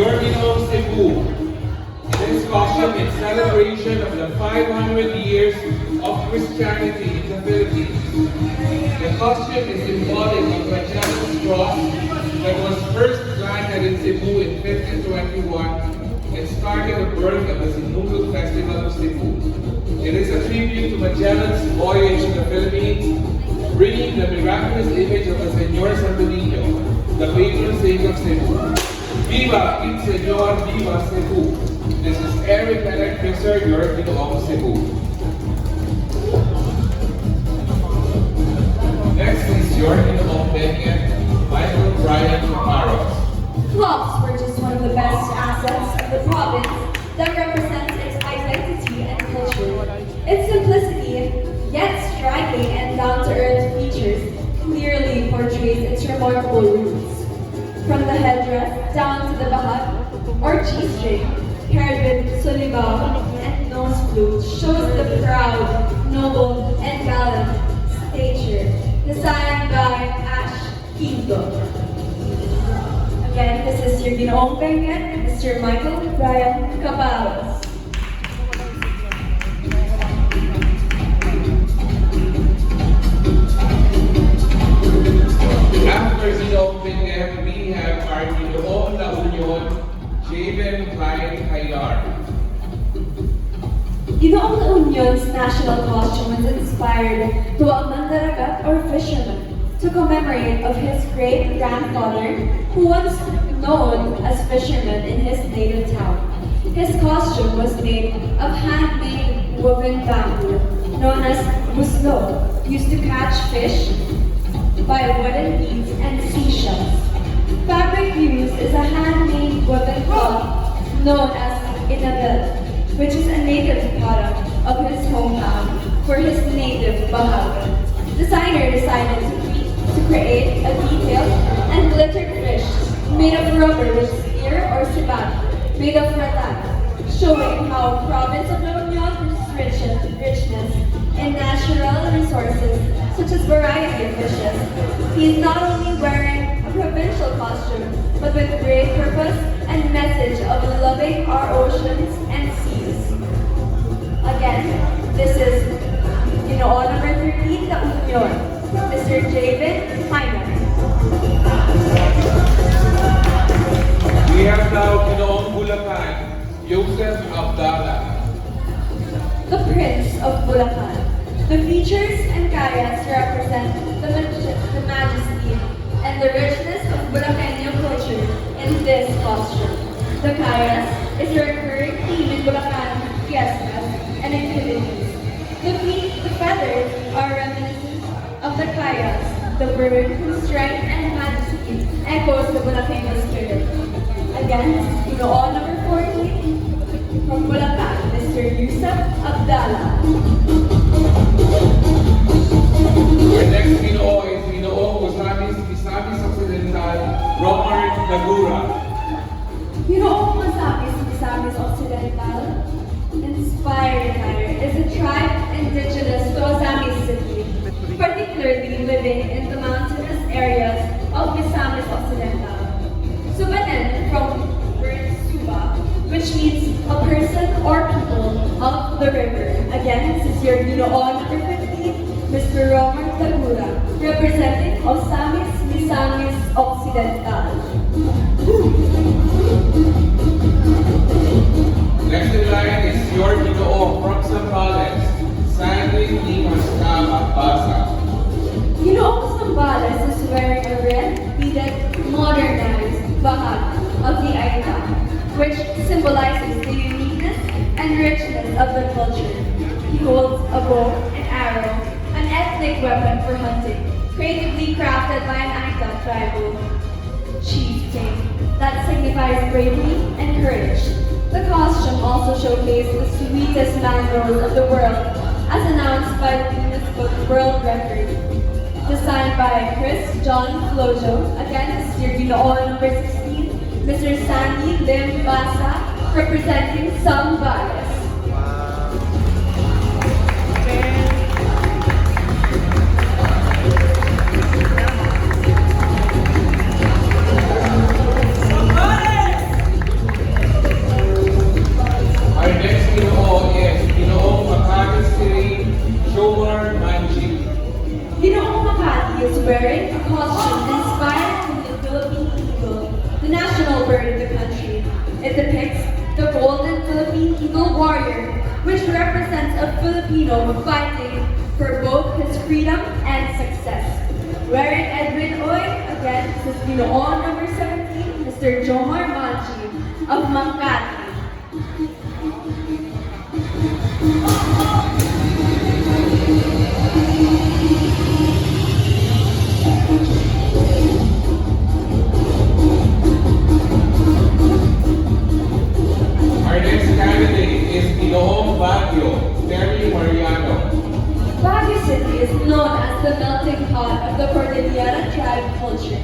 Your Ginoong Cebu. This costume in celebration of the 500 years of Christianity in the Philippines. The costume is symbolic of Magellan's cross that was first planted in Cebu in 1521 and started the birth of the Sinulog Festival of Cebu. It is a tribute to Magellan's voyage to the Philippines, bringing the miraculous image of the Señor Santo Niño, the patron saint of Cebu. Viva el Señor, Viva Cebu! This is Eric Electricer, your Ginoong Cebu. Next is your Ginoong Pageant, Michael Brian Maros. Clocks were just one of the best assets of the province that represents its identity and culture. Its simplicity, yet striking and down-to-earth features, clearly portrays its remarkable roots. From the headdress down to the bahag, or G-string, paired with sulibao and nose flute, shows the proud, noble, and gallant stature, designed by Ash Quinto. Again, this is your Ginoong Pageant, Mr. Michael Brian Cabalos. After Ginoong Pageant, we have our Ginoong La Union, Javen Klein Hayar. Ginoong La Union's national costume was inspired to a mandaragat or fisherman to commemorate of his great-grandfather who was known as fisherman in his native town. His costume was made of handmade woven bamboo known as buslo, used to catch fish by wooden beads and seashells. Fabric used is a handmade woven cloth known as inabel, which is a native product of his hometown for his native bahag. Designer decided to create a detailed and glittered fish made of rubber with spear or sibat made of rattan, showing how province of La Union's richness in natural resources such as variety of fishes. He is not only wearing a provincial costume, but with great purpose and message of loving our oceans and seas. Again, this is Ginoong number 13, La Union, Mr. Javen Hyman. We have now Ginoong Bulacan, Joseph Abdallah. The Prince of Bulacan. The features and kayas represent the majesty and the richness of Bulacanyo culture in this costume. The kayas is a recurring theme in Bulacan fiestas and activities. The feathers are reminiscent of the kayas, the bird whose strength and majesty echoes the Bulacanyo spirit. Again, Ginoong number 14 from Bulacan, Mr. Yusuf Abdallah. Our next Ginoo is Ginoong Misamis Occidental, Robert Lagura. Ginoong Misamis Occidental inspired attire is a tribe indigenous to Ozamis City, particularly living in the mountainous areas of Misamis Occidental. Subanen from word Suba, which means a person or people of the river. Again, this is your Ginoong number 15, Mr. Robert Lagura, representing Ozamis Misamis Occidental. Next in line is your Ginoong from Zambales, Sandy Limas Basa. Ginoong Zambales is wearing a red, beaded, modernized bahag of the Aita, which symbolizes the uniqueness and richness of the culture. He holds a bow and arrow, an ethnic weapon for hunting, creatively crafted by an Aita tribal chieftain that signifies bravery and courage. The costume also showcased the sweetest mangroves of the world, as announced by the Guinness Book World Record. Designed by Chris John Flojo, again this is your Ginoong number 16, Mr. Sandy Lim Basa, representing Zambales. It depicts the golden Philippine Eagle warrior, which represents a Filipino fighting for both his freedom and success. Wearing Edwin Oy, again, this is Ginoong number 17, Mr. Jomar Manchi of Makati. Our next candidate is Ginoong Terry Mariano. Baguio City is known as the melting pot of the Cordillera tribe culture.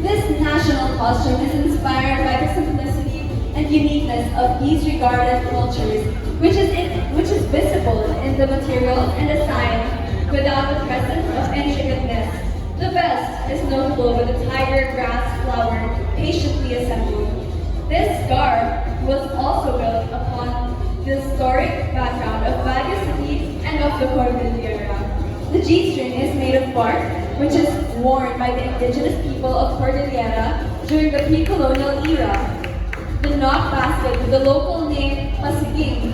This national costume is inspired by the simplicity and uniqueness of these regarded cultures, which is visible in the material and design without the presence of intricateness. The vest is notable with a tiger grass flower patiently assembled. This garb was also built upon the historic background of Baguio City and of the Cordillera. The G-string is made of bark, which is worn by the indigenous people of Cordillera during the pre-colonial era. The knot basket with the local name Pasiging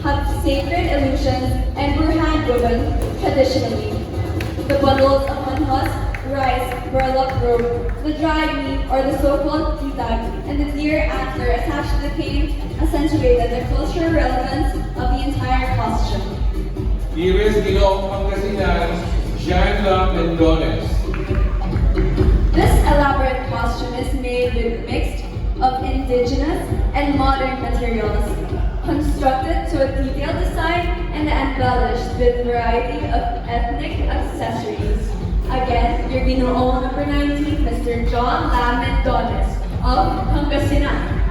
have sacred illusions and were hand-woven traditionally. The bundles of manhos, rice, burlap rope, the dried meat or the so-called kitag, and the deer antler attached to the cane accentuated the cultural relevance of the entire costume. Here is Ginoong Pangasinan, Janla Mendones. This elaborate costume is made with mixed of indigenous and modern materials, constructed to a detailed design and embellished with a variety of ethnic accessories. Again, your Ginoong number 19, Mr. John Mendones of Pangasinan.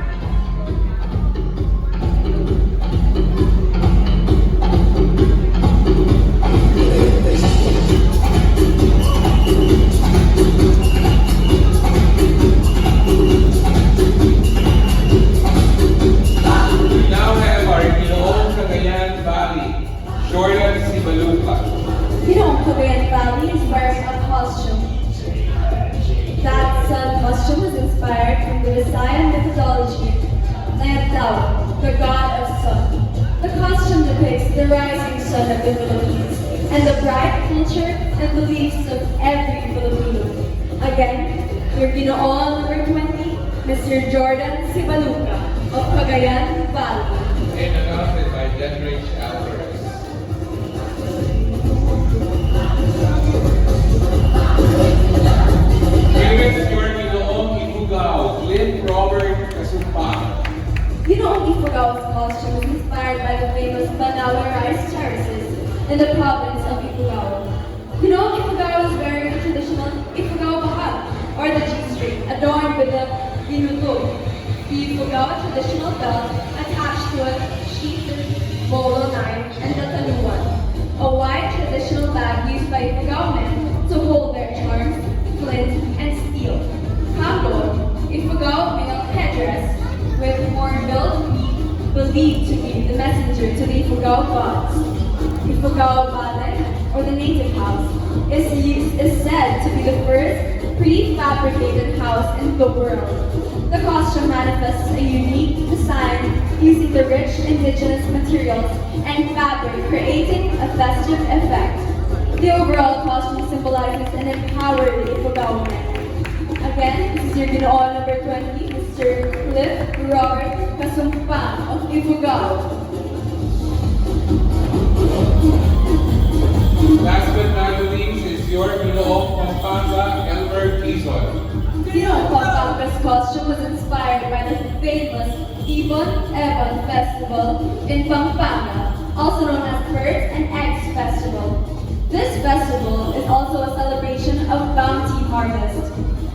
We now have our Ginoong Cagayan Valley, Jordan Sibaluca. Ginoong Pilipinas Valley is wearing a costume. That sun costume was inspired from the Visayan mythology, Nayataw, the god of sun. The costume depicts the rising sun of the Philippines and the bright culture and beliefs of every Filipino. Again, your Ginoong number 20, Mr. Jordan Sibaluca of Cagayan Valley. And announced by Denrich Alvarez. Here is your Ginoong Ifugao, Lynn Robert Kasumpa. Ginoong Ifugao's costume was inspired by the famous Banawe rice terraces in the province of Ifugao. Ginoong Ifugao is wearing the traditional Ifugao bahag, or the G-string, adorned with the ginutog, the Ifugao traditional belt attached to a sheathed bolo knife, and the taluan, a wide traditional bag used by Ifugao men to hold their charms, flint, and steel. Kambon, Ifugao male headdress with horn-billed feet believed to be the messenger to the Ifugao gods. Ifugao Bale, or the native house, is said to be the first prefabricated house in the world. The costume manifests a unique design using the rich indigenous materials and fabric, creating a festive effect. The overall costume symbolizes an empowered Ifugao man. Again, this is your Ginoong number 20, Mr. Cliff Robert Kasumpa of Ifugao. Last but not least is your Ginoong Pampanga, Elmer Quezon. Ginoong Pampanga's costume was inspired by the famous Ibon Eban Festival in Pampanga, also known as Birds and Eggs Festival. This festival is also a celebration of bounty harvest.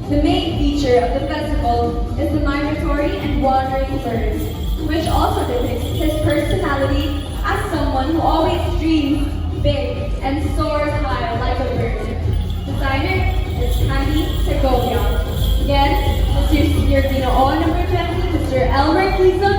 The main feature of the festival is the migratory and wandering birds, which also depicts his personality as someone who always dreams big and soars high like a bird. Designer is Candy Segovia. Again, this is your Ginoong number 20, Mr. Elmer Quezon